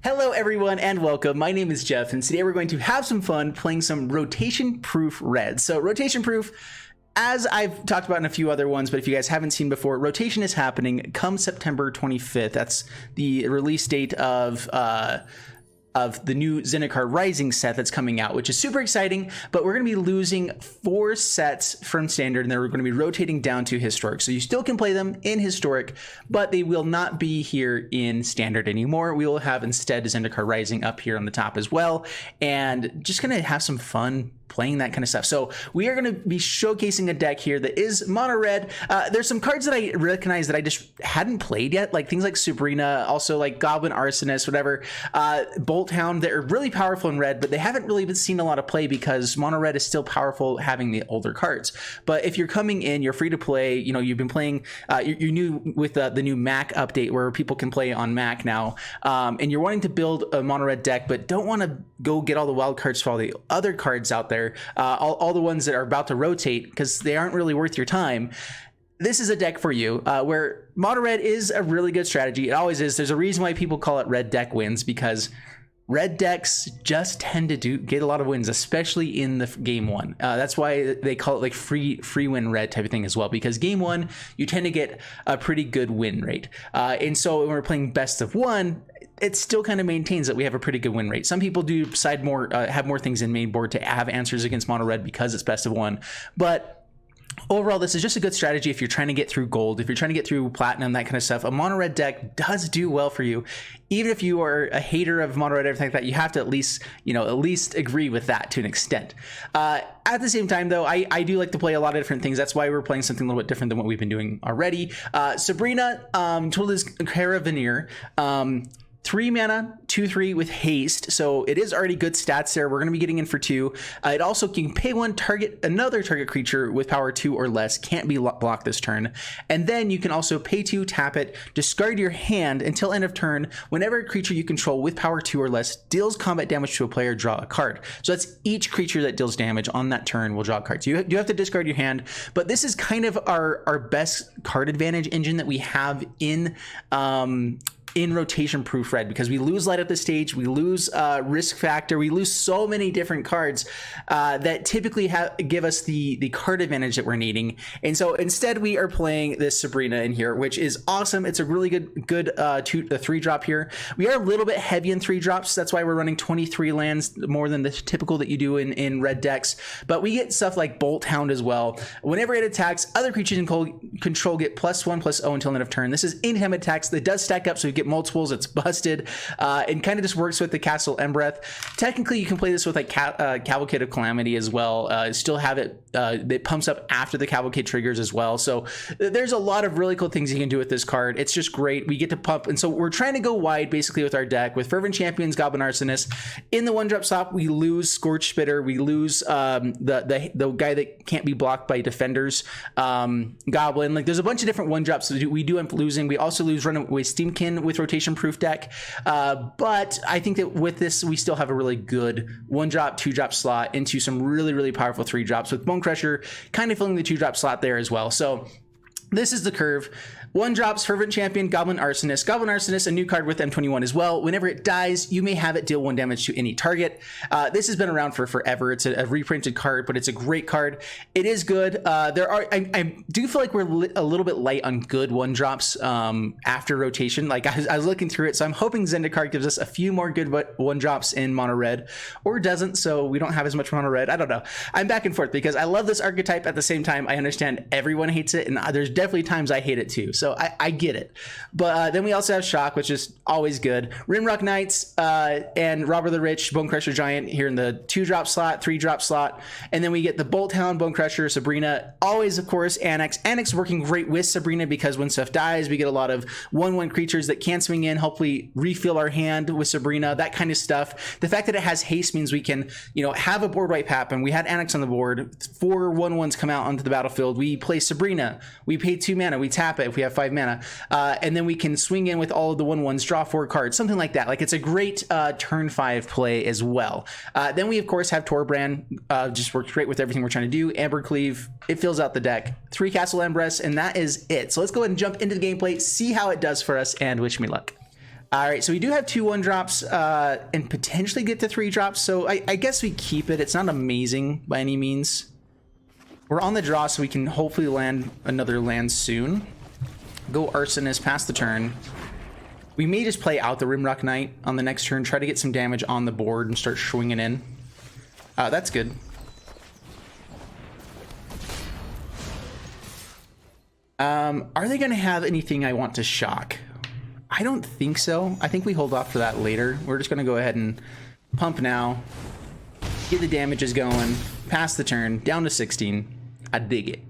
Hello everyone and welcome. My name is Jeff and today we're going to have some fun playing some rotation proof red. So rotation proof, as I've talked about in a few other ones, but if you guys haven't seen before, rotation is happening come September 25th. That's the release date of the new Zendikar Rising set that's coming out, which is super exciting, but we're going to be losing 4 sets from standard and then we're going to be rotating down to historic. So you still can play them in historic, but they will not be here in standard anymore. We will have instead Zendikar Rising up here on the top as well, and just going to have some fun playing that kind of stuff. So we are going to be showcasing a deck here that is mono red. There's some cards that I recognize that I just hadn't played yet, like things like Subriber, also like Goblin Arsonist, whatever, Bolt Hound, that are really powerful in red, but they haven't really been seen a lot of play because mono red is still powerful having the older cards. But if you're coming in, you're free to play, you know, you've been playing, you're new with the new Mac update where people can play on Mac now, and you're wanting to build a mono red deck, but don't want to go get all the wild cards for all the other cards out there, all the ones that are about to rotate because they aren't really worth your time. This is a deck for you, where mono red is a really good strategy. It always is. There's a reason why people call it red deck wins, because red decks just tend to get a lot of wins, especially in the game one. That's why they call it like free win red type of thing as well, because game one you tend to get a pretty good win rate, and so when we're playing best of one, it still kind of maintains that we have a pretty good win rate. Some people do side more, have more things in main board to have answers against mono red because it's best of one, but overall, this is just a good strategy if you're trying to get through gold, if you're trying to get through platinum, that kind of stuff. A mono red deck does do well for you. Even if you are a hater of mono red, everything like that, you have to at least agree with that to an extent. At the same time, though, I do like to play a lot of different things. That's why we're playing something a little bit different than what we've been doing already. Sabrina, Twilda's Caravaneer, 3 mana, 2/3 with haste, so it is already good stats there. We're going to be getting in for 2. It also can pay 1, target another target creature with power 2 or less, can't be blocked this turn. And then you can also pay 2, tap it, discard your hand until end of turn. Whenever a creature you control with power 2 or less deals combat damage to a player, draw a card. So that's each creature that deals damage on that turn will draw a card. So you have to discard your hand, but this is kind of our best card advantage engine that we have in rotation proof red, because we lose light at this stage, we lose risk factor, we lose so many different cards that typically give us the card advantage that we're needing. And so instead we are playing this Sabrina in here, which is awesome. It's a really good 3 drop here. We are a little bit heavy in 3 drops, that's why we're running 23 lands, more than the typical that you do in red decks. But we get stuff like Bolt Hound as well. Whenever it attacks, other creatures in control get +1/+0 until end of turn. This is anytime it attacks, that does stack up, so you get multiples, it's busted, and kind of just works with the Castle Embreth. Technically you can play this with like Cavalcade of Calamity as well, still have it that pumps up after the Cavalcade triggers as well. So there's a lot of really cool things you can do with this card. It's just great. We get to pump, and so we're trying to go wide basically with our deck with Fervent Champions, Goblin Arsonist. In the 1-drop slot we lose Scorch Spitter, we lose the guy that can't be blocked by defenders, Goblin. Like there's a bunch of different 1-drops we do end up losing. We also lose Runaway Steamkin with rotation proof deck, but I think that with this we still have a really good 1-drop, 2-drop slot into some really powerful 3-drops, with Bone Crusher kind of filling the 2-drop slot there as well. So this is the curve. 1-drops, Fervent Champion, Goblin Arsonist. Goblin Arsonist, a new card with M21 as well. Whenever it dies, you may have it deal 1 damage to any target. This has been around for forever. It's a reprinted card, but it's a great card. It is good. I do feel like we're a little bit light on good 1-drops after rotation. Like I was looking through it, so I'm hoping Zendikar gives us a few more good 1-drops in mono red, or doesn't, so we don't have as much mono red. I don't know. I'm back and forth because I love this archetype. At the same time, I understand everyone hates it, and there's definitely times I hate it too. So I get it. But then we also have Shock, which is always good. Rimrock Knights and Robber the Rich, Bone Crusher Giant here in the 2-drop slot, 3-drop slot. And then we get the Bolt Hound, Bone Crusher, Sabrina. Always, of course, Annex. Annex working great with Sabrina because when stuff dies, we get a lot of 1/1 creatures that can swing in, hopefully refill our hand with Sabrina, that kind of stuff. The fact that it has haste means we can, have a board wipe happen. We had Annex on the board. 4 1/1s come out onto the battlefield. We play Sabrina. We pay 2 mana. We tap it if we have 5 mana. And then we can swing in with all of the 1/1s, draw 4 cards, something like that. Like it's a great turn 5 play as well. Then we of course have Torbrand, just works great with everything we're trying to do. Ambercleave, it fills out the deck. 3 Castle Embreth, and that is it. So let's go ahead and jump into the gameplay, see how it does for us, and wish me luck. All right, so we do have 2 1-drops and potentially get to 3 drops. So I guess we keep it. It's not amazing by any means. We're on the draw, so we can hopefully land another land soon. Go Arsonist, pass the turn. We may just play out the Rimrock Knight on the next turn, try to get some damage on the board and start swinging in. That's good. Are they going to have anything I want to shock? I don't think so. I think we hold off for that later. We're just going to go ahead and pump now. Get the damages going. Pass the turn. Down to 16. I dig it.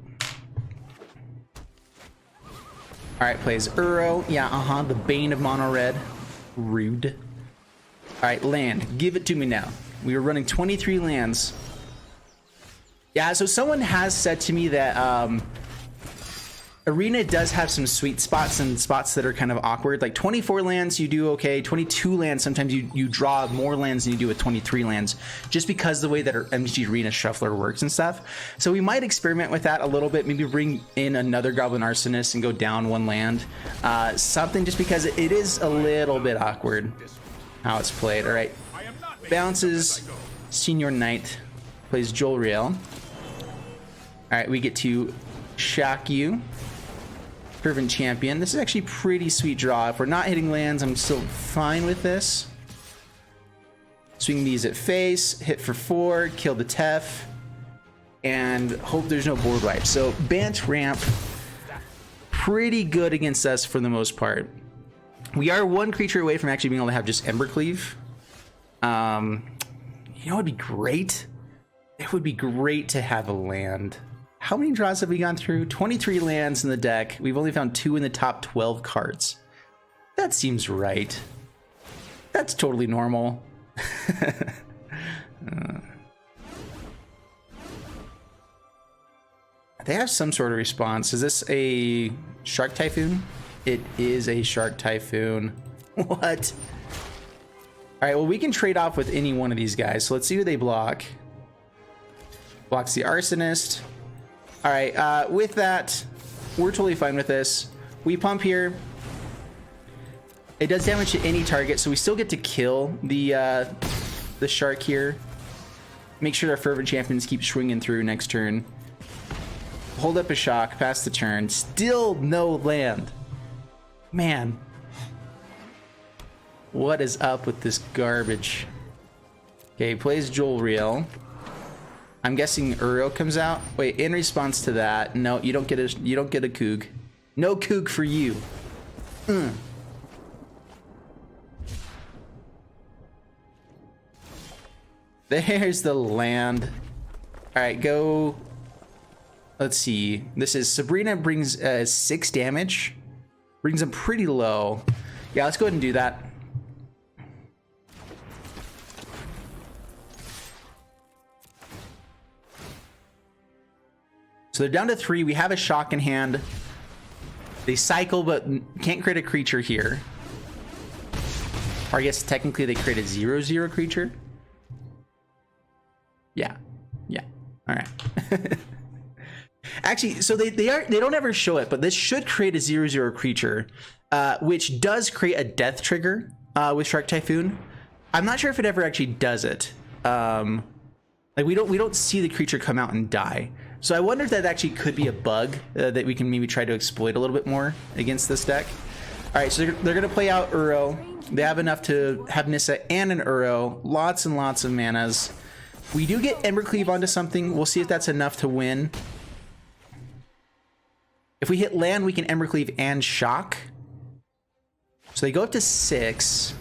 Alright, plays Uro. Yeah, the Bane of Mono Red. Rude. Alright, land. Give it to me now. We were running 23 lands. Yeah, so someone has said to me that Arena does have some sweet spots and spots that are kind of awkward. Like 24 lands, you do okay. 22 lands, sometimes you draw more lands than you do with 23 lands, just because the way that our MTG Arena Shuffler works and stuff. So we might experiment with that a little bit. Maybe bring in another Goblin Arsonist and go down 1 land. Something just because it is a little bit awkward how it's played. All right, bounces Senior Knight, plays Jolriel. All right, we get to shock you. Fervent Champion. This is actually pretty sweet draw. If we're not hitting lands, I'm still fine with this. Swing these at face, hit for 4, kill the Tef, and hope there's no board wipe. So Bant Ramp, pretty good against us for the most part. We are 1 creature away from actually being able to have just Embercleave. You know what would be great? It would be great to have a land. How many draws have we gone through? 23 lands in the deck. We've only found 2 in the top 12 cards. That seems right. That's totally normal. They have some sort of response. Is this a Shark Typhoon? It is a Shark Typhoon. What? All right, well, we can trade off with any one of these guys. So let's see who they block. Blocks the Arsonist. All right, with that, we're totally fine with this. We pump here. It does damage to any target, so we still get to kill the shark here. Make sure our Fervent Champions keep swinging through next turn. Hold up a shock, pass the turn. Still no land. Man. What is up with this garbage? Okay, plays Jolriel. I'm guessing Uro comes out. Wait, in response to that, no, you don't get a Coog. No Coog for you. There's the land. All right, go. Let's see. This is Sabrina brings 6 damage. Brings them pretty low. Yeah, let's go ahead and do that. So they're down to 3. We have a shock in hand. They cycle, but can't create a creature here. Or I guess technically they create a 0/0 creature. Yeah. All right. Actually, so they don't ever show it, but this should create a 0/0 creature, which does create a death trigger with Shark Typhoon. I'm not sure if it ever actually does it. Like we don't see the creature come out and die. So I wonder if that actually could be a bug that we can maybe try to exploit a little bit more against this deck. All right, so they're going to play out Uro. They have enough to have Nissa and an Uro. Lots and lots of manas. We do get Embercleave onto something. We'll see if that's enough to win. If we hit land, we can Embercleave and shock. So they go up to 6.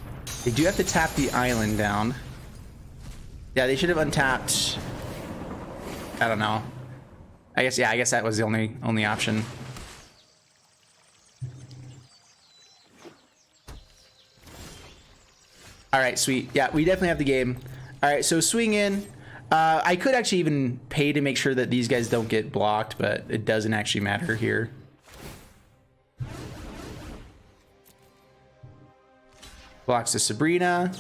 They do have to tap the island down. Yeah, they should have untapped. I don't know. I guess that was the only option. All right, sweet. Yeah, we definitely have the game. All right, so swing in. I could actually even pay to make sure that these guys don't get blocked, but it doesn't actually matter here. Blocks to Sabrina.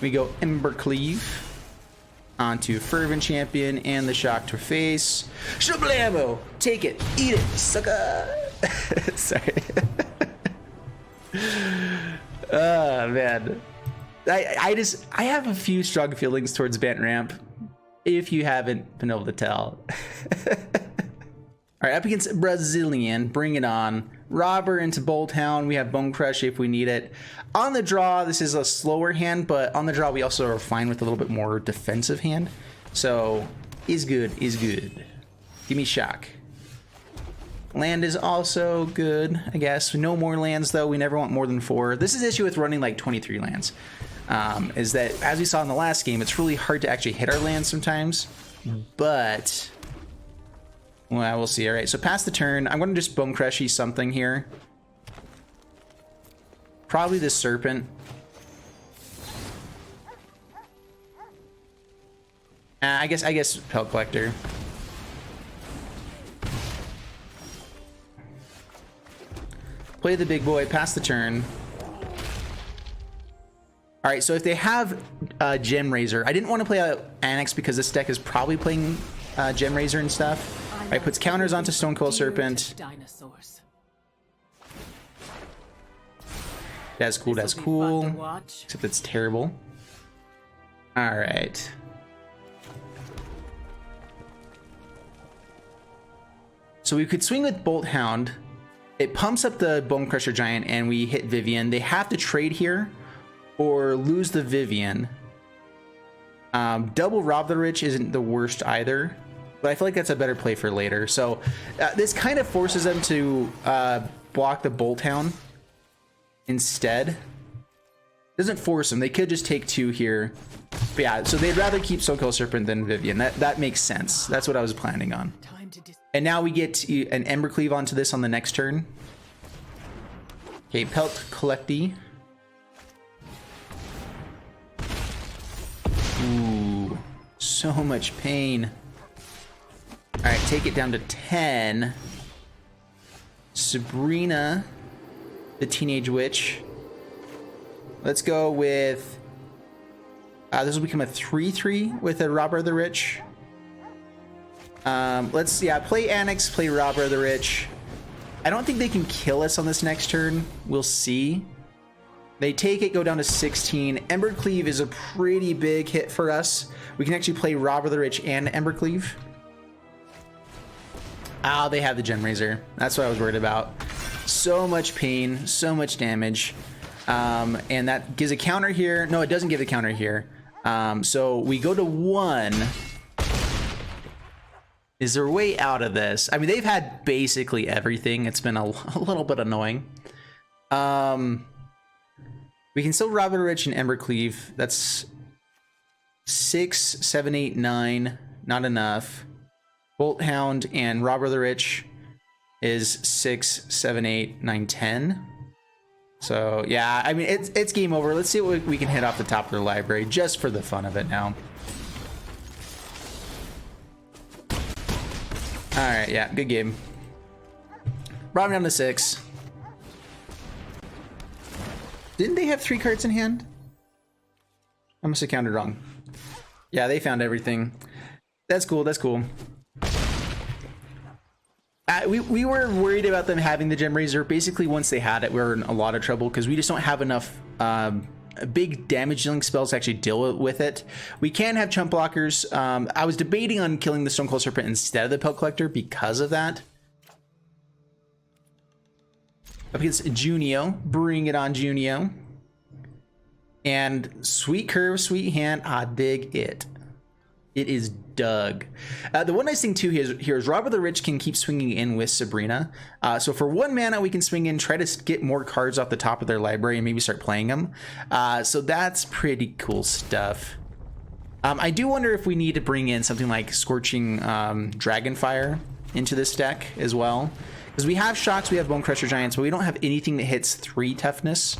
We go Embercleave onto Fervent Champion and the shock to face. Shablamo! Take it, eat it, sucker! Sorry. man. I have a few strong feelings towards Bent Ramp, if you haven't been able to tell. All right, up against Brazilian, bring it on. Robber into Bolt Hound. We have Bone Crush if we need it. On the draw, this is a slower hand, but on the draw, we also are fine with a little bit more defensive hand. So, is good, is good. Give me shock. Land is also good, I guess. No more lands, though. We never want more than 4. This is the issue with running like 23 lands. Is that, as we saw in the last game, it's really hard to actually hit our lands sometimes. But, well, we'll see. All right, so pass the turn. I'm going to just Bone Crushy something here. Probably the Serpent. I guess Pelt Collector. Play the big boy, pass the turn. All right, so if they have Gem Razor, I didn't want to play out Annex because this deck is probably playing Gem Razor and stuff. All right, puts counters onto Stonecoil Serpent. That's cool, that's cool. Except it's terrible. All right. So we could swing with Bolt Hound. It pumps up the Bone Crusher Giant and we hit Vivian. They have to trade here or lose the Vivian. Double Rob the Rich isn't the worst either, but I feel like that's a better play for later. So this kind of forces them to block the Bolt Hound instead. Doesn't force them. They could just take 2 here. But yeah, so they'd rather keep Stonecoil Serpent than Vivian. That makes sense. That's what I was planning on. And now we get an Embercleave onto this on the next turn. Okay, Pelt Collecty. Ooh, so much pain. All right, take it down to 10. Sabrina, the Teenage Witch. Let's go with... this will become a 3/3 with a Robber of the Rich. Let's, play Annex, play Robber of the Rich. I don't think they can kill us on this next turn. We'll see. They take it, go down to 16. Embercleave is a pretty big hit for us. We can actually play Robber of the Rich and Embercleave. Ah, they have the Gem Razor. That's what I was worried about. So much pain, so much damage. And that gives a counter here. No, it doesn't give a counter here. So we go to 1. Is there a way out of this? I mean, they've had basically everything. It's been a little bit annoying. We can still Robber Rich and Embercleave. That's 6, 7, 8, 9. Not enough. Bolt Hound and Robber the Rich is 6, 7, 8, 9, 10. So yeah, I mean, it's game over. Let's see what we can hit off the top of their library just for the fun of it now. All right, yeah, good game. Brought me down to 6. Didn't they have 3 cards in hand? I must have counted wrong. Yeah, they found everything. That's cool, that's cool. We were worried about them having the Gem Razor. Basically, once they had it, we were in a lot of trouble because we just don't have enough big damage dealing spells to actually deal with it. We can have chump blockers. I was debating on killing the Stonecoil Serpent instead of the Pelt Collector because of that. Up against Junio. Bring it on, Junio. And sweet curve, sweet hand. I dig it. It is Doug. The one nice thing too here is Robber the Rich can keep swinging in with Sabrina. So for 1 mana, we can swing in, try to get more cards off the top of their library and maybe start playing them. So that's pretty cool stuff. I do wonder if we need to bring in something like Scorching Dragonfire into this deck as well. Because we have Shocks, we have Bone Crusher Giants, but we don't have anything that hits 3 toughness.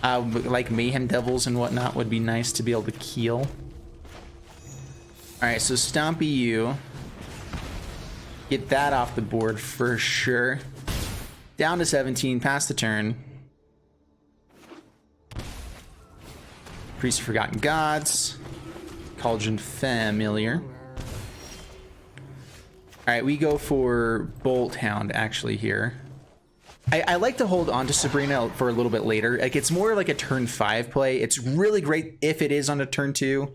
Like Mayhem Devils and whatnot would be nice to be able to keel. All right, so Stompy you. Get that off the board for sure. Down to 17, pass the turn. Priest of Forgotten Gods. Cauldron Familiar. All right, we go for Bolt Hound actually here. I like to hold on to Sabrina for a little bit later. Like, it's more like a turn 5 play. It's really great if it is on a turn 2.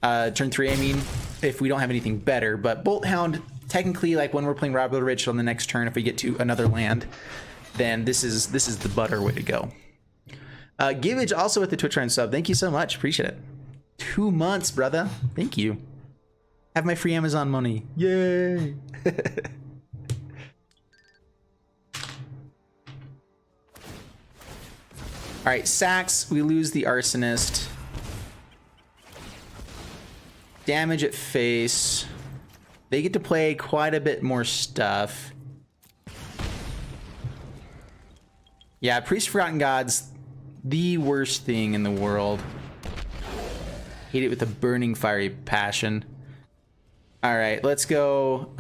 Turn 3, I mean, if we don't have anything better. But Bolt Hound, technically, like when we're playing Rob the Rich on the next turn, if we get to another land, then this is the butter way to go. Givage also with the Twitch Prime sub. Thank you so much. Appreciate it. 2 months, brother. Thank you. Have my free Amazon money. Yay. All right, sacks. We lose the Arsonist. Damage at face. They get to play quite a bit more stuff. Yeah, Priest of Forgotten Gods, the worst thing in the world. Hate it with a burning fiery passion. All right, let's go.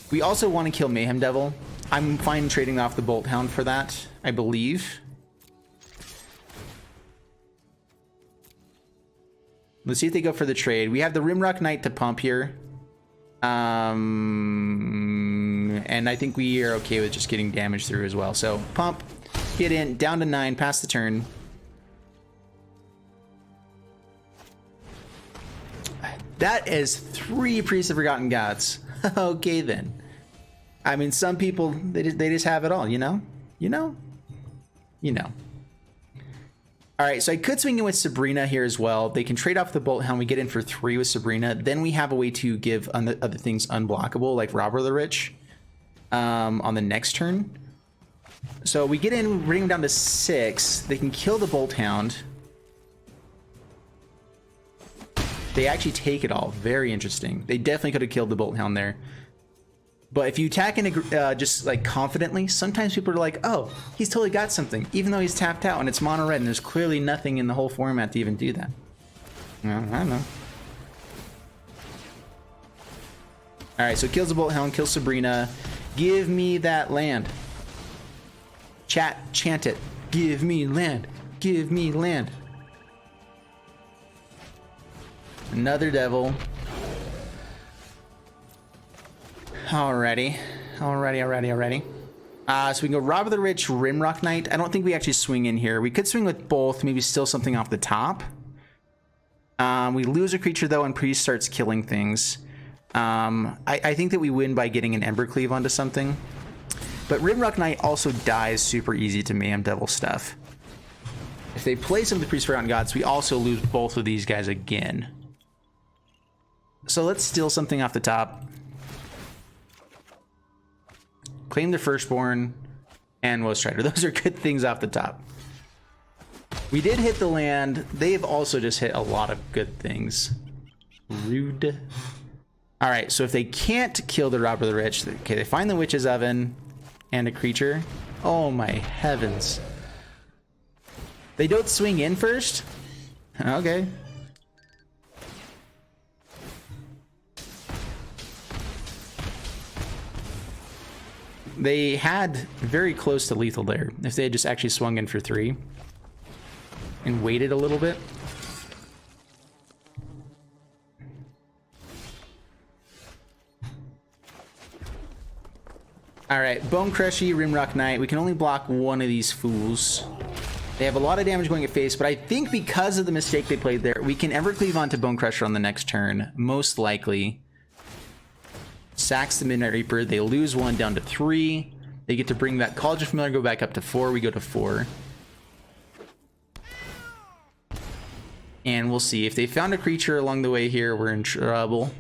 We also want to kill Mayhem Devil. I'm fine trading off the Bolt Hound for that, I believe. Let's see if they go for the trade. We have the Rimrock Knight to pump here. And I think we are okay with just getting damage through as well. So pump, get in, down to 9, pass the turn. That is 3 Priests of Forgotten Gods. Okay then. I mean, some people, they just have it all, you know? You know? You know. All right, so I could swing in with Sabrina here as well. They can trade off the Bolt Hound. We get in for 3 with Sabrina. Then we have a way to give other things unblockable, like Robber the Rich, on the next turn. So we get in, bring them down to 6. They can kill the Bolt Hound. They actually take it all. Very interesting. They definitely could have killed the Bolt Hound there. But if you attack in just like confidently, sometimes people are like, oh, he's totally got something, even though he's tapped out and it's mono red and there's clearly nothing in the whole format to even do that. Well, I don't know. All right, so kills the Bolt Hound, kills Sabrina. Give me that land. Chat, chant it. Give me land. Give me land. Another devil. Alrighty. So we can go Rob the Rich, Rimrock Knight. I don't think we actually swing in here. We could swing with both, maybe steal something off the top. We lose a creature though, and Priest starts killing things. I think that we win by getting an Embercleave onto something. But Rimrock Knight also dies super easy to Mayhem Devil stuff. If they play some of the Priest of Forgotten Gods, we also lose both of these guys again. So let's steal something off the top. Claim the Firstborn and Woe Strider. Those are good things off the top. We did hit the land. They've also just hit a lot of good things. Rude. All right, so if they can't kill the Robber of the Rich, okay, they find the Witch's Oven and a creature. Oh my heavens. They don't swing in first? Okay. They had very close to lethal there. If they had just actually swung in for 3 and waited a little bit. All right, Bone Crushy, Rimrock Knight. We can only block one of these fools. They have a lot of damage going at face, but I think because of the mistake they played there, we can Evercleave onto Bone Crusher on the next turn, most likely. Sacks the Midnight Reaper. They lose 1 down to 3. They get to bring that College of Familiar, go back up to 4. We go to 4. And we'll see. If they found a creature along the way here, we're in trouble.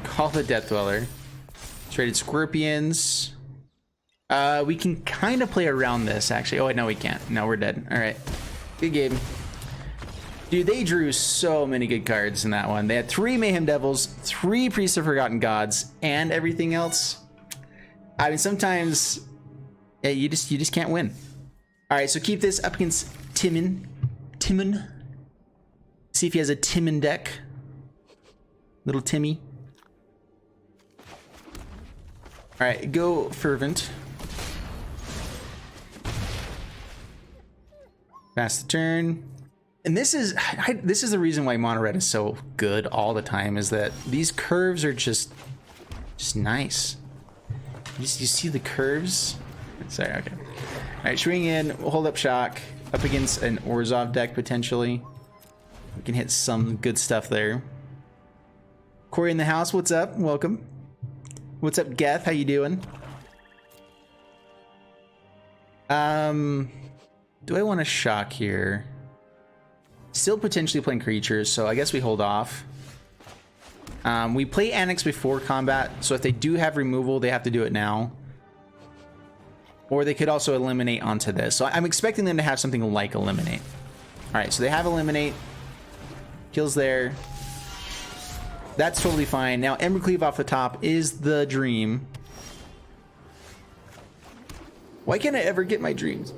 Call the Death Dweller. Traded Scorpions. We can kind of play around this, actually. Oh, wait, no, we can't. No, we're dead. All right. Good game. Dude, they drew so many good cards in that one. They had 3 Mayhem Devils, 3 Priests of Forgotten Gods, and everything else. I mean, sometimes you just can't win. All right, so keep this up against Timon. See if he has a Timon deck. Little Timmy. All right, go Fervent. Pass the turn. And this is the reason why mono red is so good all the time, is that these curves are just nice. You see the curves? Sorry, okay. All right, swing in, hold up shock, up against an Orzhov deck potentially. We can hit some good stuff there. Corey in the house, what's up? Welcome. What's up, Geth? How you doing? Do I want to shock here? Still potentially playing creatures, so I guess we hold off. We play Annex before combat, so if they do have removal, they have to do it now. Or they could also eliminate onto this. So I'm expecting them to have something like eliminate. All right, so they have eliminate. Kills there. That's totally fine. Now Embercleave off the top is the dream. Why can't I ever get my dreams?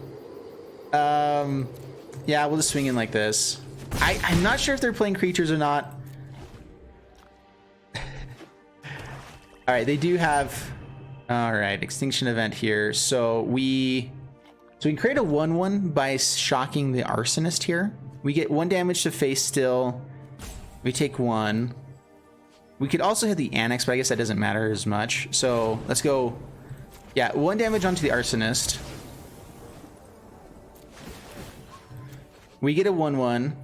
Yeah, we'll just swing in like this. I'm not sure if they're playing creatures or not. All right, they do have. All right, extinction event here. So we can create a 1/1 by shocking the Arsonist here. We get 1 damage to face still. We take 1. We could also hit the Annex, but I guess that doesn't matter as much. So let's go. Yeah, 1 damage onto the Arsonist. We get a 1/1.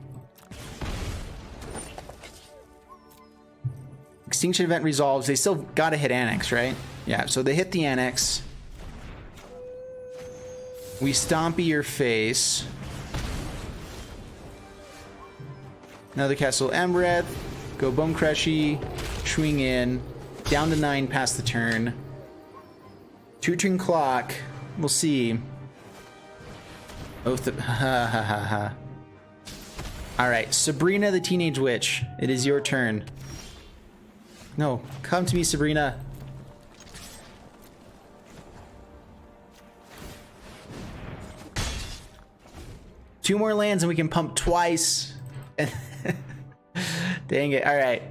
Extinction event resolves. They still gotta hit Annex, right? Yeah, so they hit the Annex. We stompy your face. Another Castle Embereth. Go Bone Crushy. Swing in. Down to 9 past the turn. 2-turn clock. We'll see. Oath of... Ha ha ha ha. Alright, Sabrina the Teenage Witch. It is your turn. No, come to me, Sabrina. Two more lands and we can pump twice. Dang it. All right.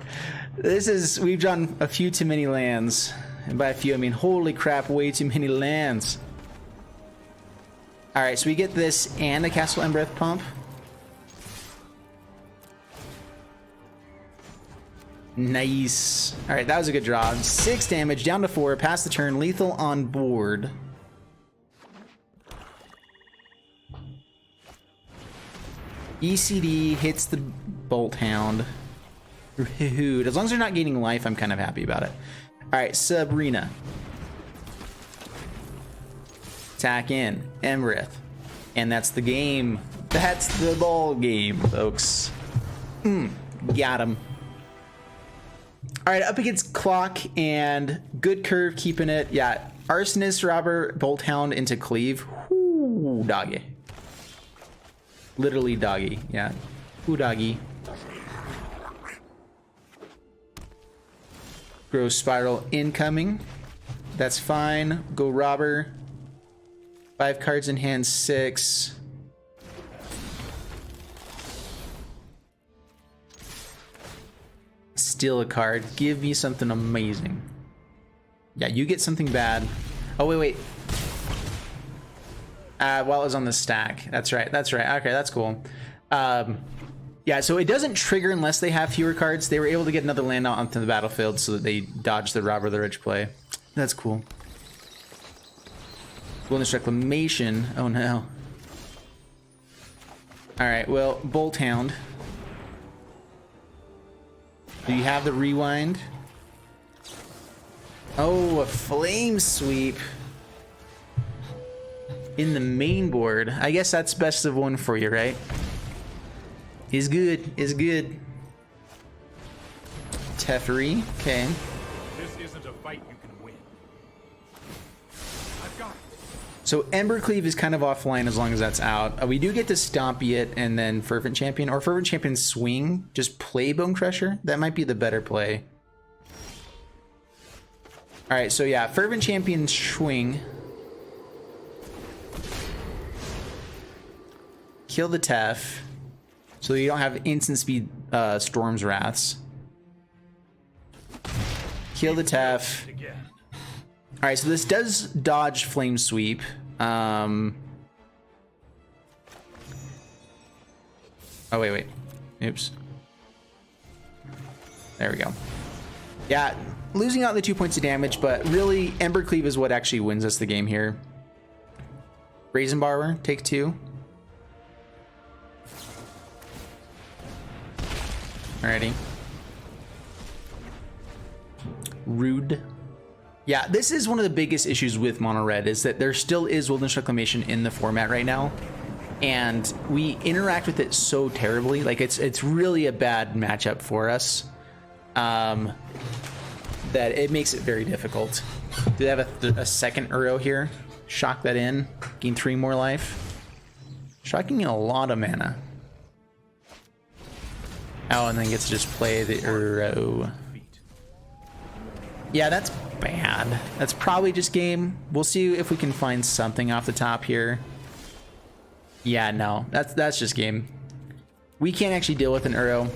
We've drawn a few too many lands. And by a few, I mean, holy crap, way too many lands. All right, so we get this and a Castle Embereth pump. Nice. All right, that was a good draw. 6 damage, down to 4, pass the turn, lethal on board. ECD hits the Bolt Hound. Rude. As long as they're not gaining life, I'm kind of happy about it. All right, Sabrina. Attack in, Embereth. And that's the game. That's the ball game, folks. Got him. All right, up against Clock and good curve, keeping it. Yeah, Arsonist, Robber, Bolt Hound into Cleave. Ooh, doggy. Literally doggy, yeah. Ooh, doggy. Gross Spiral incoming. That's fine. Go Robber. 5 cards in hand, 6. Steal a card. Give me something amazing. Yeah, you get something bad. Oh, wait. While it was on the stack. That's right. Okay, that's cool. Yeah, so it doesn't trigger unless they have fewer cards. They were able to get another land out onto the battlefield so that they dodged the Robber the Rich play. That's cool. Wilderness Reclamation. Oh no. Alright, well, Bolt Hound. Do you have the rewind? Oh, a Flame Sweep. In the main board. I guess that's best of 1 for you, right? Is good. Teferi, okay. This isn't a fight you can win. I've got it. So Embercleave is kind of offline as long as that's out. We do get to Stompy it and then Fervent Champion, or Fervent Champion swing. Just play Bone Crusher. That might be the better play. All right, so yeah, Fervent Champion swing. Kill the Tef. So you don't have instant speed Storm's Wraths. Kill the Tef. All right, so this does dodge Flame Sweep. Oh Oh, wait. Oops. There we go. Yeah, losing out the 2 points of damage, but really, Ember Cleave is what actually wins us the game here. Brazen Borrower, take 2. Alrighty. Rude. Yeah, this is one of the biggest issues with Mono Red, is that there still is Wilderness Reclamation in the format right now. And we interact with it so terribly. Like, it's really a bad matchup for us. That it makes it very difficult. Do they have a second Uro here? Shock that in. Gain 3 more life. Shocking a lot of mana. Oh, and then gets to just play the Uro. Yeah, that's bad. That's probably just game. We'll see if we can find something off the top here. Yeah, no. That's just game. We can't actually deal with an Uro.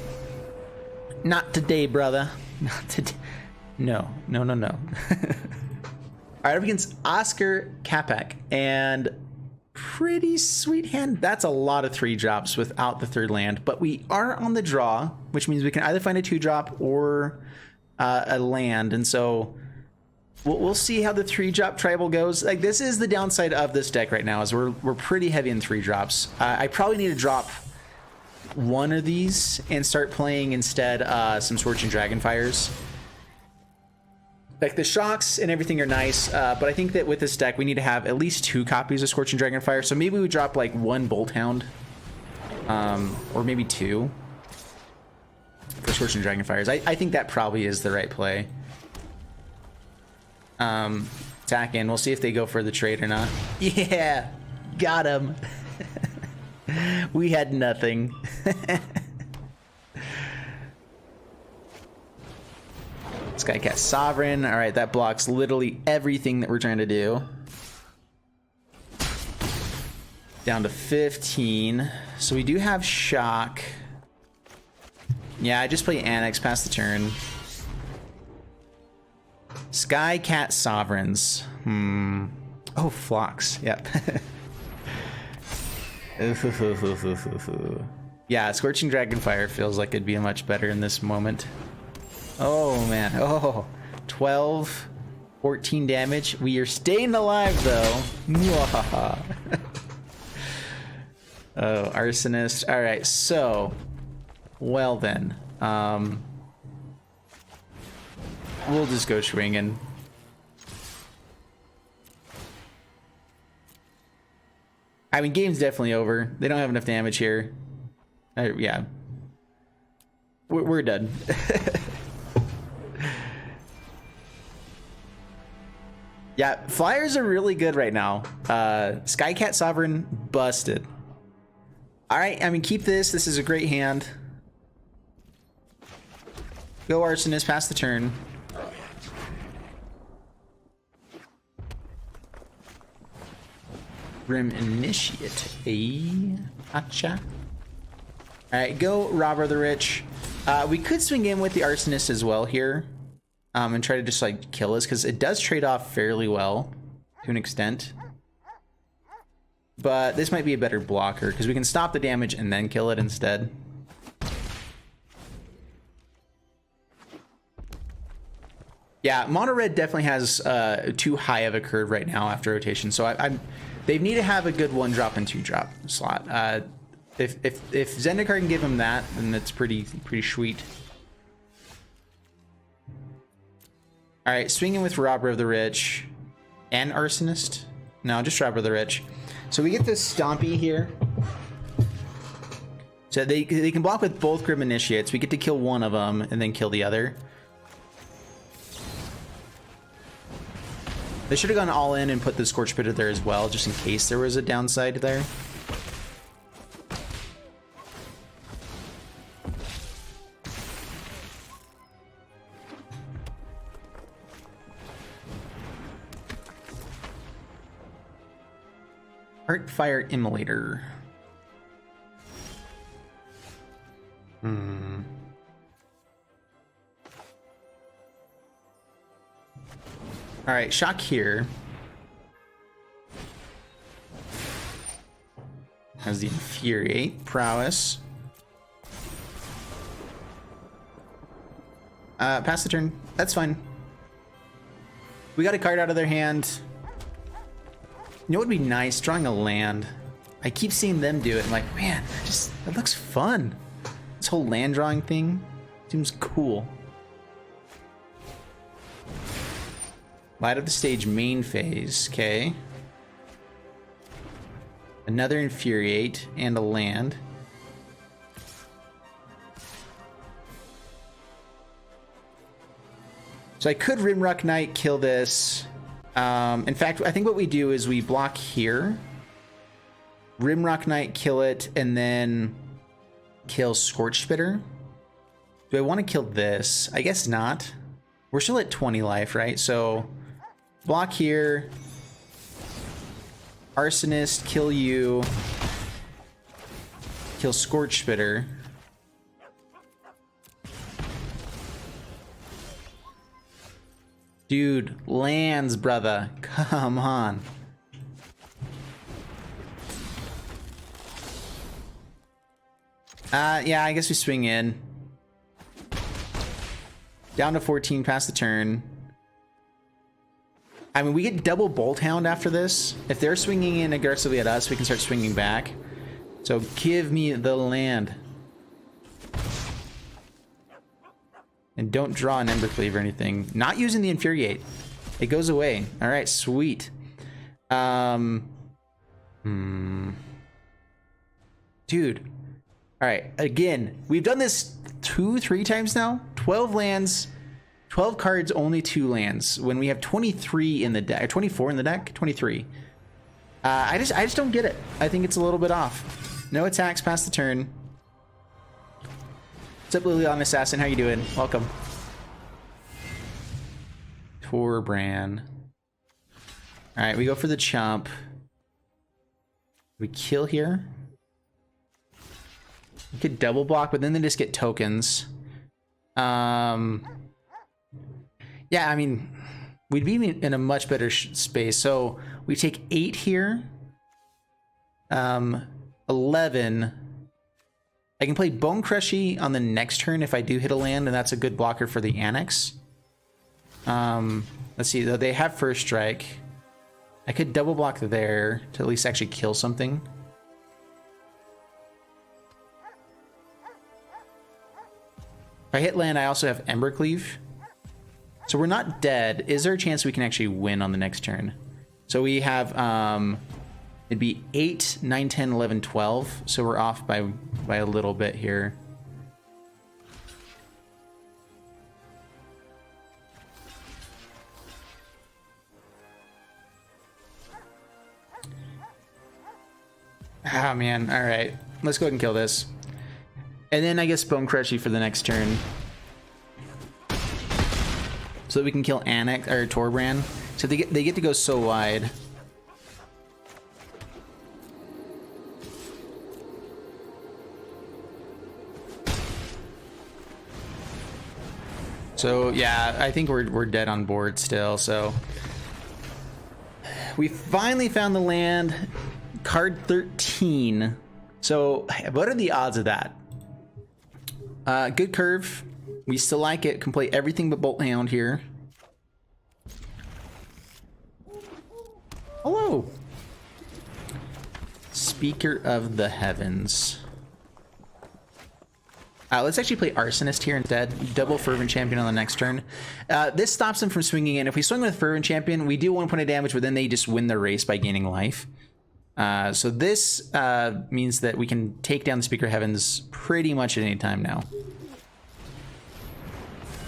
Not today, brother. Not today. No. All right, up against Oscar Capac, and pretty sweet hand. That's a lot of 3 drops without the 3rd land, but we are on the draw, which means we can either find a 2-drop or a land, and so we'll see how the 3-drop tribal goes. Like, this is the downside of this deck right now, is we're pretty heavy in 3 drops. I probably need to drop one of these and start playing instead some Scorching Dragonfires. Like, the shocks and everything are nice, but I think that with this deck we need to have at least 2 copies of Scorching Dragonfire. So maybe we drop like 1 Bolt Hound, or maybe 2 for Scorching Dragonfires. I think that probably is the right play. Attack in. We'll see if they go for the trade or not. Yeah, got him. We had nothing. Skycat Sovereign. All right, that blocks literally everything that we're trying to do. Down to 15. So we do have Shock. Yeah, I just play Annex past the turn. Skycat Sovereigns. Oh, Phlox. Yep. Yeah, Scorching Dragonfire feels like it'd be much better in this moment. Oh, man. Oh, 12, 14 damage. We are staying alive, though. Oh, Arsonist. All right, so, well then. We'll just go swinging. I mean, game's definitely over. They don't have enough damage here. Yeah. We're done. Yeah, flyers are really good right now. Skycat Sovereign busted. All right, I mean, keep this. This is a great hand. Go Arsonist, pass the turn. Grim Initiate. Acha. All right, go Robber the Rich. We could swing in with the Arsonist as well here. And try to just like kill us, because it does trade off fairly well to an extent. But this might be a better blocker, because we can stop the damage and then kill it instead. Yeah, Mono Red definitely has too high of a curve right now after rotation, so they need to have a good 1-drop and 2-drop slot. If Zendikar can give him that, then that's pretty sweet. All right, swinging with Robber of the Rich and Arsonist. No, just Robber of the Rich. So we get this Stompy here. So they can block with both Grim Initiates. We get to kill one of them and then kill the other. They should have gone all in and put the Scorch Pitter there as well, just in case there was a downside there. Heartfire Immolator. All right, Shock here. Has the Infuriate prowess. Pass the turn. That's fine. We got a card out of their hand. You know what would be nice? Drawing a land. I keep seeing them do it. I'm like, man, that looks fun. This whole land drawing thing seems cool. Light of the stage main phase. Okay. Another Infuriate and a land. So I could Rimrock Knight, kill this. In fact, I think what we do is we block here. Rimrock Knight, kill it, and then kill Scorch Spitter. Do I want to kill this? I guess not. We're still at 20 life, right? So block here. Arsonist, kill you. Kill Scorch Spitter. Dude, lands, brother. Come on. Yeah, I guess we swing in. Down to 14, past the turn. I mean, we get double Bolt Hound after this. If they're swinging in aggressively at us, we can start swinging back. So give me the land. And don't draw an Embercleave or anything. Not using the Infuriate. It goes away. All right, sweet. Dude. All right, again, we've done this 2-3 times now. 12 lands, 12 cards, only 2 lands. When we have 23 in the deck, or 24 in the deck, 23. I just don't get it. I think it's a little bit off. No attacks past the turn. What's up, Lilian Assassin? How you doing? Welcome. Torbran. All right, we go for the chomp. We kill here. We could double block, but then they just get tokens. Yeah, I mean, we'd be in a much better space. So we take 8 here. 11. I can play Bone Crushy on the next turn if I do hit a land, and that's a good blocker for the Annex. Let's see, though they have first strike. I could double block there to at least actually kill something. If I hit land, I also have Embercleave. So we're not dead. Is there a chance we can actually win on the next turn? So we have, it'd be 8, 9, 10, 11, 12. So we're off by a little bit here. Ah, man. All right. Let's go ahead and kill this. And then I guess Bone Crushy for the next turn. So that we can kill Annex or Torbran. So they get to go so wide. So yeah, I think we're dead on board still. So we finally found the land. Card 13. So what are the odds of that? Good curve. We still like it. Can play everything but Bolt Hound here. Hello. Speaker of the Heavens. Let's actually play Arsonist here instead. Double Fervent Champion on the next turn. This stops them from swinging in. If we swing with Fervent Champion, we do 1 point of damage, but then they just win the race by gaining life. So this means that we can take down the Speaker of Heavens pretty much at any time now.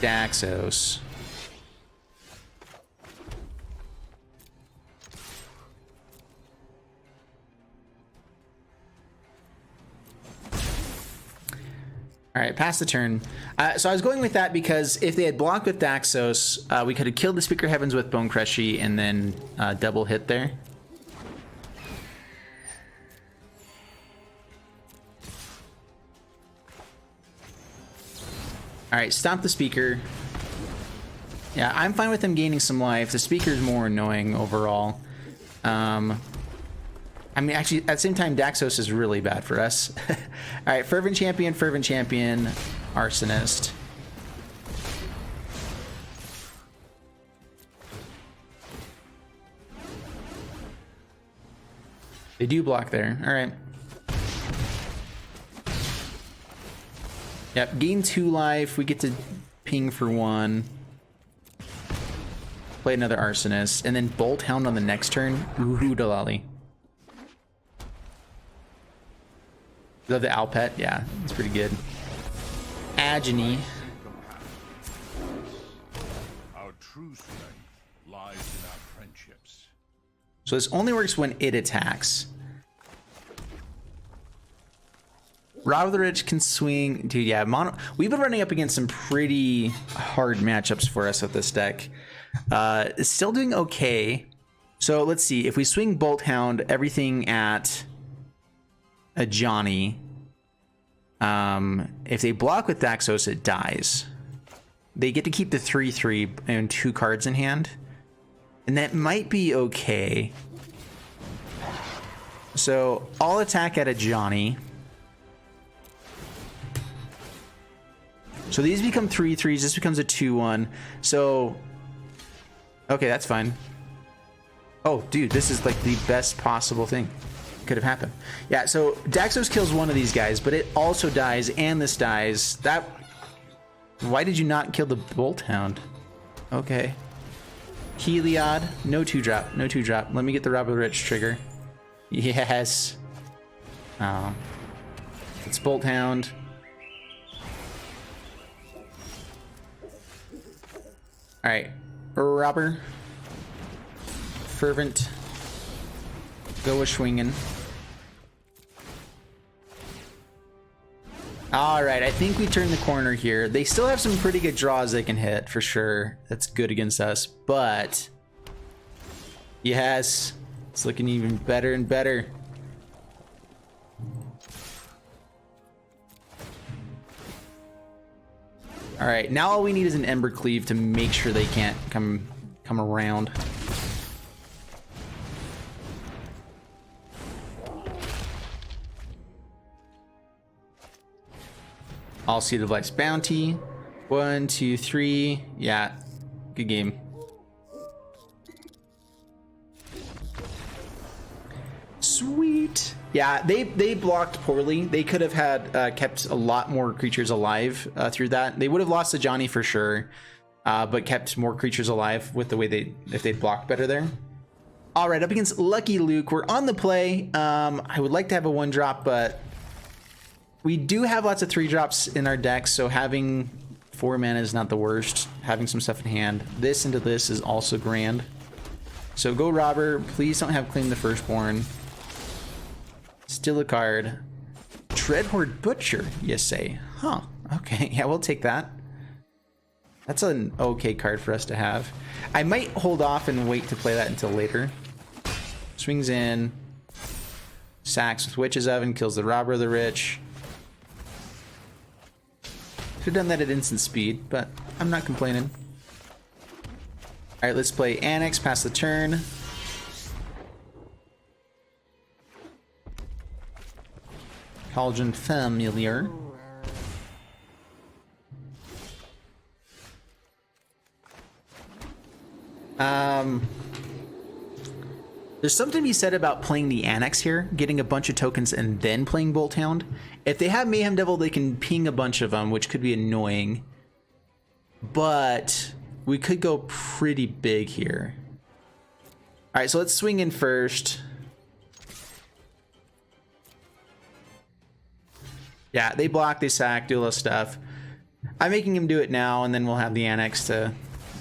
Daxos. All right, pass the turn. So I was going with that because if they had blocked with Daxos, we could have killed the Speaker of Heavens with Bone Crushy and then double hit there. All right, stomp the Speaker. Yeah, I'm fine with them gaining some life. The Speaker's more annoying overall. I mean, actually, at the same time, Daxos is really bad for us. All right, Fervent Champion, Arsonist. They do block there. All right. Yep, gain 2 life. We get to ping for 1. Play another Arsonist. And then Bolt Hound on the next turn. Ooh, Dalali. Love the Alpet. Yeah, it's pretty good. Agony. Our true strength lies in our friendships. So this only works when it attacks. Rob of the Rich can swing. Dude, yeah, we've been running up against some pretty hard matchups for us with this deck. It's still doing okay. So let's see. If we swing Bolt Hound, everything at a Johnny. If they block with Daxos, it dies. They get to keep the 3/3 and 2 cards in hand. And that might be okay. So I'll attack at a Johnny. So these become 3/3s. This becomes a 2/1. So, okay, that's fine. Oh, dude, this is like the best possible thing could have happened. Yeah, so Daxos kills one of these guys, but it also dies, and this dies. That. Why did you not kill the Bolt Hound? Okay. Heliod, no 2-drop, no 2-drop. Let me get the Rob of the Rich trigger. Yes. Oh. It's Bolt Hound. All right, Robber, Fervent, go a swinging. All right, I think we turned the corner here. They still have some pretty good draws they can hit for sure. That's good against us, but yes, it's looking even better and better. All right, now all we need is an Ember Cleave to make sure they can't come around. All Seed of Life's Bounty. 1, 2, 3. Yeah, good game. Sweet. Yeah, they blocked poorly. They could have had kept a lot more creatures alive through that. They would have lost to Johnny for sure, but kept more creatures alive with the way if they'd blocked better there. All right, up against Lucky Luke. We're on the play. I would like to have a 1-drop, but we do have lots of 3-drops in our deck, so having 4 mana is not the worst. Having some stuff in hand. This into this is also grand. So go Robber. Please don't have Claim the Firstborn. Still a card. Dreadhorde Butcher, you say? Huh. Okay, yeah, we'll take that. That's an okay card for us to have. I might hold off and wait to play that until later. Swings in. Sacks with Witch's Oven, kills the Robber of the Rich. Could have done that at instant speed, but I'm not complaining. Alright, let's play Annex, pass the turn. Cauldron Familiar. There's something to be said about playing the Annex here, getting a bunch of tokens and then playing Bolt Hound. If they have Mayhem Devil, they can ping a bunch of them, which could be annoying. But we could go pretty big here. All right, so let's swing in first. Yeah, they block, they sack, do a lot of stuff. I'm making him do it now, and then we'll have the Annex to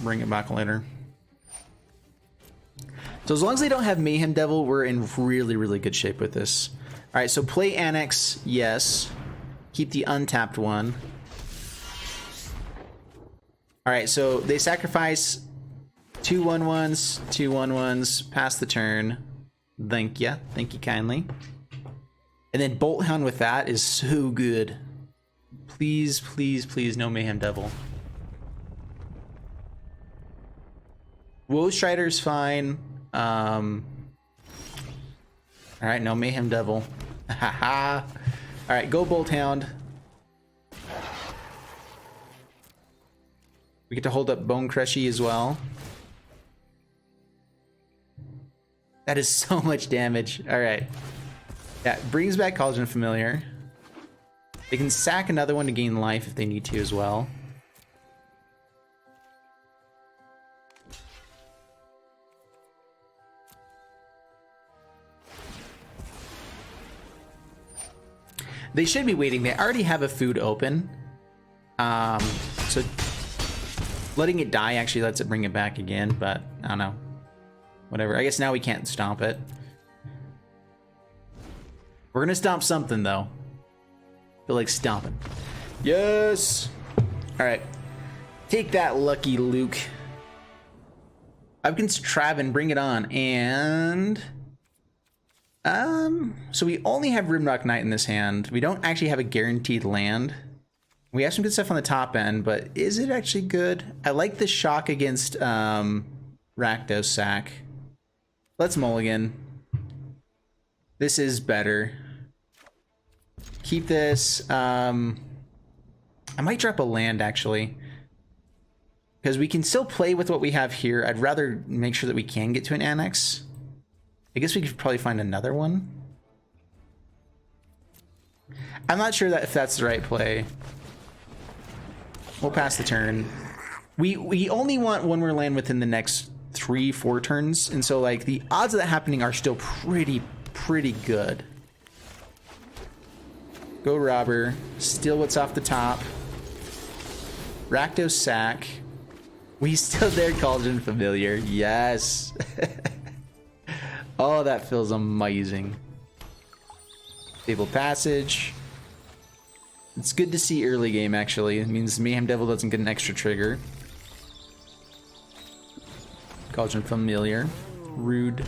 bring it back later. So as long as they don't have Mayhem Devil, we're in really, really good shape with this. All right, so play Annex, yes. Keep the untapped one. All right, so they sacrifice 2 1/1s, 2 1/1s, pass the turn. Thank you kindly. And then Bolt Hound with that is so good. Please, please, please, no Mayhem Devil. Woe Strider's fine. All right, no Mayhem Devil. Haha. All right, go Bolt Hound. We get to hold up Bone Crushy as well. That is so much damage. All right. Yeah, brings back Cauldron Familiar. They can sack another one to gain life if they need to as well. They should be waiting. They already have a food open. So letting it die actually lets it bring it back again, but I don't know. Whatever. I guess now we can't stomp it. We're gonna stomp something though. Feel like stomping. Yes. All right. Take that, lucky Luke. Up against Traven, bring it on. And so we only have Rimrock Knight in this hand. We don't actually have a guaranteed land. We have some good stuff on the top end, but is it actually good? I like the shock against Rakdos Sack. Let's mulligan. This is better. Keep this. I might drop a land actually, because we can still play with what we have here. I'd rather make sure that we can get to an annex. I guess we could probably find another one. I'm not sure that if that's the right play. We'll pass the turn. We only want one more land within the next 3-4 turns, and so like the odds of that happening are still pretty good. Go Robber. Steal what's off the top. Rakdos Sack. We still there, Cauldron Familiar. Yes. Oh, that feels amazing. Stable Passage. It's good to see early game, actually. It means Mayhem Devil doesn't get an extra trigger. Cauldron Familiar. Rude.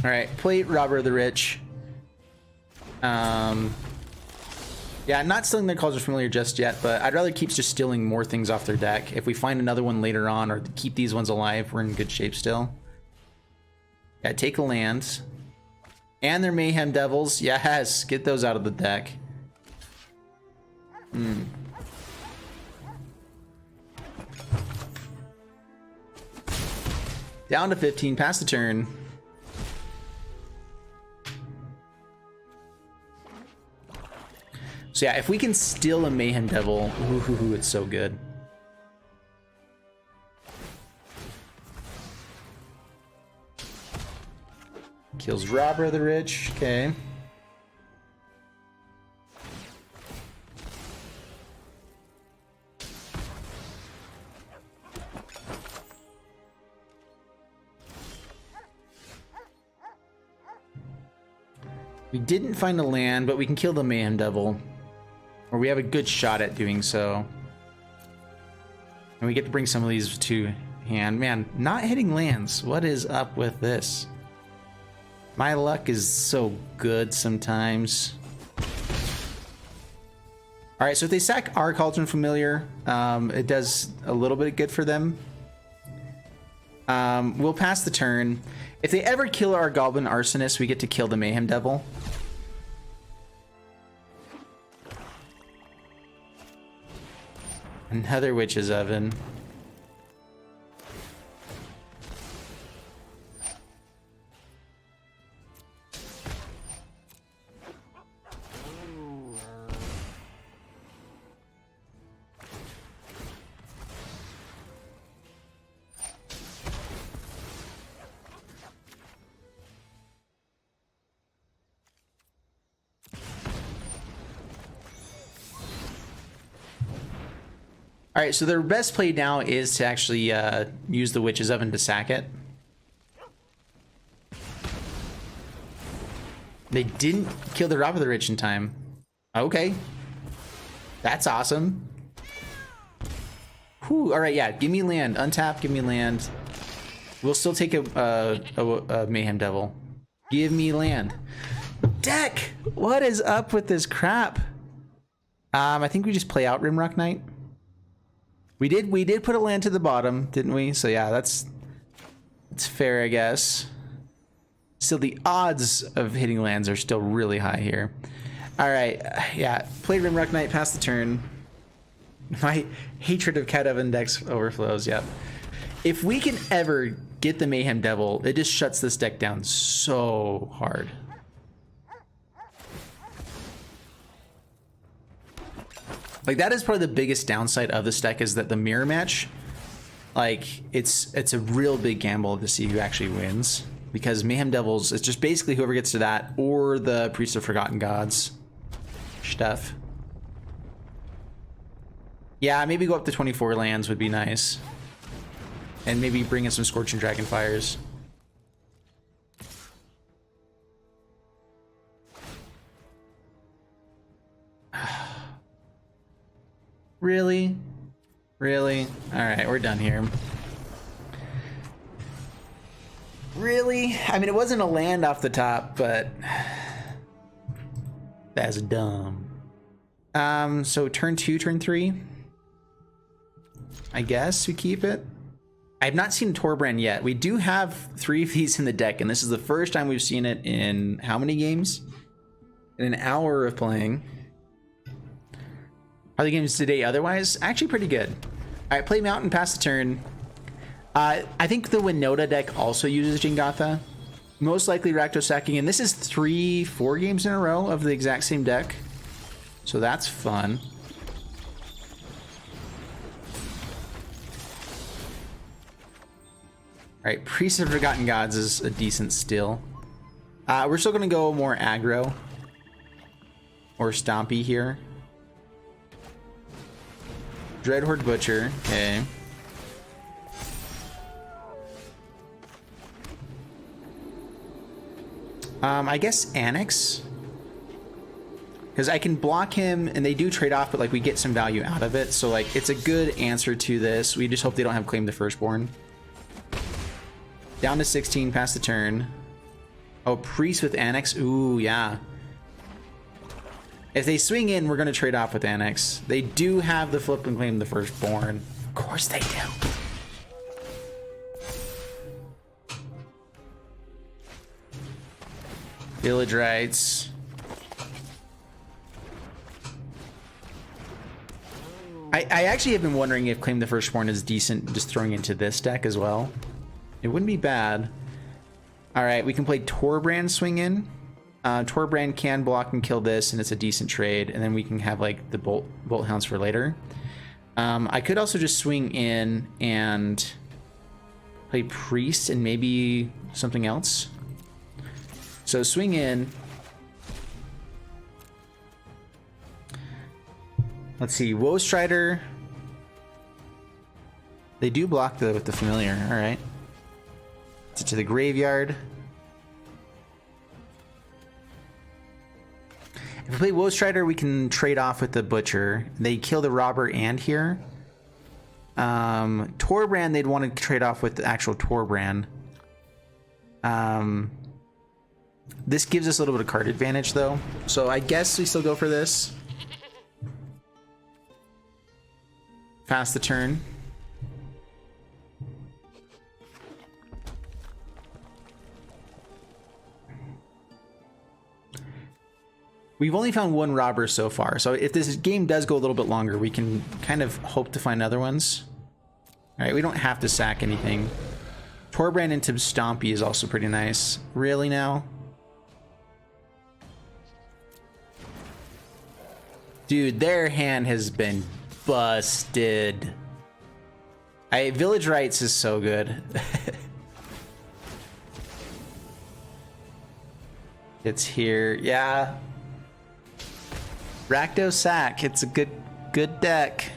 Alright, play Robber of the Rich. Yeah, not stealing their Cauldron Familiar just yet, but I'd rather keep just stealing more things off their deck. If we find another one later on, or keep these ones alive, we're in good shape still. Yeah, take a land. And their Mayhem Devils. Yes, get those out of the deck. Down to 15, pass the turn. So yeah, if we can steal a Mayhem Devil, ooh, it's so good. Kills Robber of the Rich, okay. We didn't find a land, but we can kill the Mayhem Devil. Or we have a good shot at doing so. And we get to bring some of these to hand. Man, not hitting lands. What is up with this? My luck is so good sometimes. Alright, so if they sack our Cauldron Familiar, it does a little bit of good for them. We'll pass the turn. If they ever kill our Goblin Arsonist, we get to kill the Mayhem Devil. Another Witch's Oven. All right, so their best play now is to actually use the Witch's Oven to sack it. They didn't kill the Robber of the Rich in time. Okay. That's awesome. Whew, all right, yeah, give me land. Untap, give me land. We'll still take a Mayhem Devil. Give me land. Deck! What is up with this crap? I think we just play out Rimrock Knight. We did put a land to the bottom, didn't we? So yeah, that's fair, I guess. Still, the odds of hitting lands are still really high here. All right, yeah, play Rimrock Knight, pass the turn. My hatred of Cat Oven decks overflows, yep. If we can ever get the Mayhem Devil, it just shuts this deck down so hard. Like, that is probably the biggest downside of this deck, is that the mirror match, like, it's a real big gamble to see who actually wins. Because Mayhem Devils, it's just basically whoever gets to that, or the Priest of Forgotten Gods stuff. Yeah, maybe go up to 24 lands would be nice. And maybe bring in some Scorching Dragonfires. Really? Really? Alright, we're done here. Really? I mean, it wasn't a land off the top, but that's dumb. So turn 2, turn 3. I guess we keep it. I have not seen Torbrand yet. We do have 3 of these in the deck, and this is the first time we've seen it in how many games? In an hour of playing. Are the games today otherwise? Actually pretty good. All right, play Mountain, pass the turn. I think the Winota deck also uses Jingatha. Most likely Rakdos sacking, and this is 3-4 games in a row of the exact same deck. So that's fun. All right, Priest of Forgotten Gods is a decent steal. We're still gonna go more aggro or stompy here. Dreadhorde Butcher, okay. I guess Annex, because I can block him and they do trade off, but like we get some value out of it. So like it's a good answer to this. We just hope they don't have Claim the Firstborn. Down to 16, pass the turn. Oh, Priest with Annex. Ooh, yeah. If they swing in, we're going to trade off with Annex. They do have the flip and Claim the Firstborn. Of course they do. Village Rites. I actually have been wondering if Claim the Firstborn is decent just throwing into this deck as well. It wouldn't be bad. All right, we can play Torbrand swing in. Torbrand can block and kill this, and it's a decent trade. And then we can have like the Bolt Hounds for later. I could also just swing in and play Priest and maybe something else. So swing in. Let's see, Woe Strider. They do block with the familiar. All right. To the graveyard. If we play Woe Strider, we can trade off with the Butcher. They kill the Robber and here. Torbrand, they'd want to trade off with the actual Torbrand. This gives us a little bit of card advantage, though. So I guess we still go for this. Pass the turn. We've only found one robber so far, so if this game does go a little bit longer, we can kind of hope to find other ones. All right, we don't have to sack anything. Torbrand into Stompy is also pretty nice. Really now? Dude, their hand has been busted. Village Rites is so good. It's here, yeah. Rakdos sack, it's a good deck.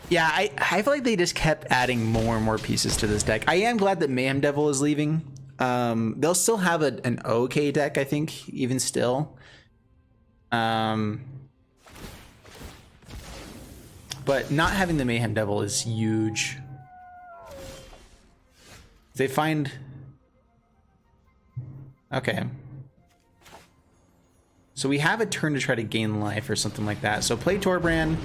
Yeah, I feel like they just kept adding more and more pieces to this deck. I am glad that Mayhem Devil is leaving. They'll still have an okay deck, I think, even still. But not having the Mayhem Devil is huge. They find... Okay. So we have a turn to try to gain life or something like that. So play Torbrand.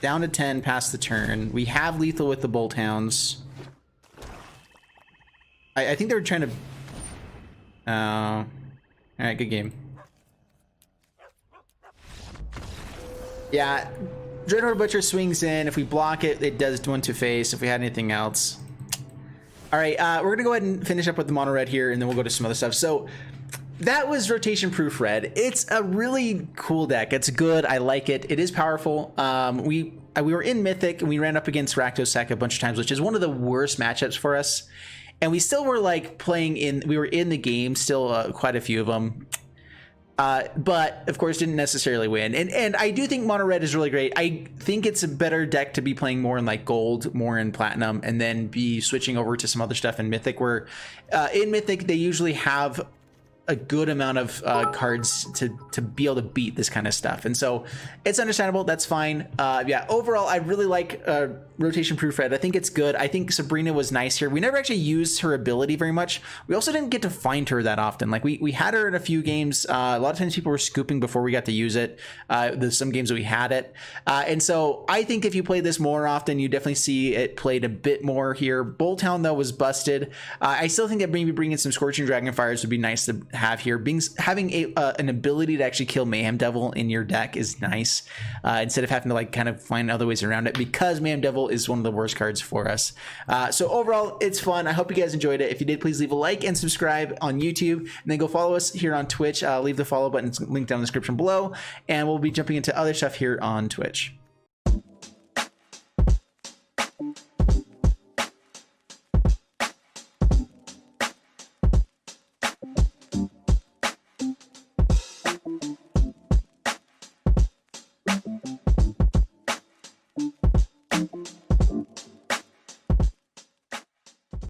down to 10 past the turn. We have lethal with the Bolt Hounds. I think they were trying to... all right, good game. Yeah, Dreadhorde Butcher swings in. If we block it, it does one to face. If we had anything else. All right, we're going to go ahead and finish up with the mono red here, and then we'll go to some other stuff. So that was Rotation Proof Red. It's a really cool deck. It's good. I like it. It is powerful. We were in Mythic, and we ran up against Rakdos a bunch of times, which is one of the worst matchups for us. And we still were like playing in, we were in the game still, quite a few of them. But of course didn't necessarily win. And I do think mono red is really great. I think it's a better deck to be playing more in like gold, more in platinum, and then be switching over to some other stuff in Mythic, where in Mythic they usually have a good amount of cards to be able to beat this kind of stuff. And so it's understandable. That's fine. Yeah, overall, I really like Rotation Proof Red. I think it's good. I think Sabrina was nice here. We never actually used her ability very much. We also didn't get to find her that often. Like we had her in a few games. A lot of times people were scooping before we got to use it. There's some games that we had it. And so I think if you play this more often, you definitely see it played a bit more here. Bolt Hound, though, was busted. I still think that maybe bringing some Scorching Dragonfires would be nice to have here. Having an ability to actually kill Mayhem Devil in your deck is nice, instead of having to like kind of find other ways around it, because Mayhem Devil is one of the worst cards for us. So overall, it's fun. I hope you guys enjoyed it. If you did, please leave a like and subscribe on YouTube, and then go follow us here on Twitch. Leave the follow button linked down in the description below, and we'll be jumping into other stuff here on Twitch.